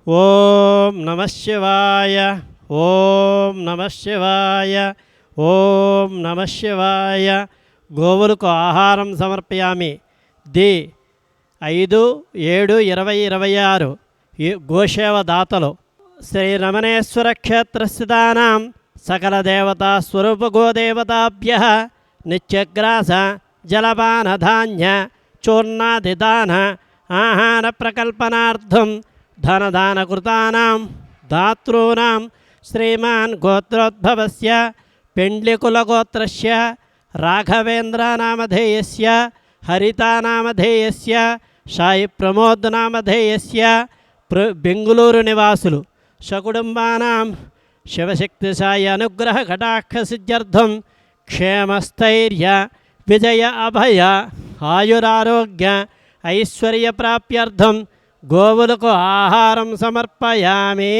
ఓం నమః శివాయ. ఓం నమః శివాయ. ఓం నమః శివాయ. గోవులకు ఆహారం సమర్పయామి. ది 5/7/2026 గోసేవ దాతలు శ్రీ రమణేశ్వర క్షేత్రస్థితానాం సకల దేవతా స్వరూప గోదేవతాభ్యః నిత్యగ్రాస జలపాన ధాన్య చూర్ణాదిదాన ఆహార ప్రకల్పనార్థం ధనదానకృతానాం దాతॄణాం శ్రీమాన్ గోత్రోద్భవస్య పెండ్లికులగోత్రస్య రాఘవేంద్రనామధేయస్య హరితానామధేయస్య సాయి ప్రమోద్ నామధేయస్య బెంగుళూరు నివాసులు సకుటుంబానాం శివశక్తి సాయి అనుగ్రహ కటాక్ష సిద్ధ్యర్థం క్షేమస్థైర్య విజయ అభయ ఆయురారోగ్య ఐశ్వర్య ప్రాప్త్యర్థం గోవులకు ఆహారం సమర్పయామి.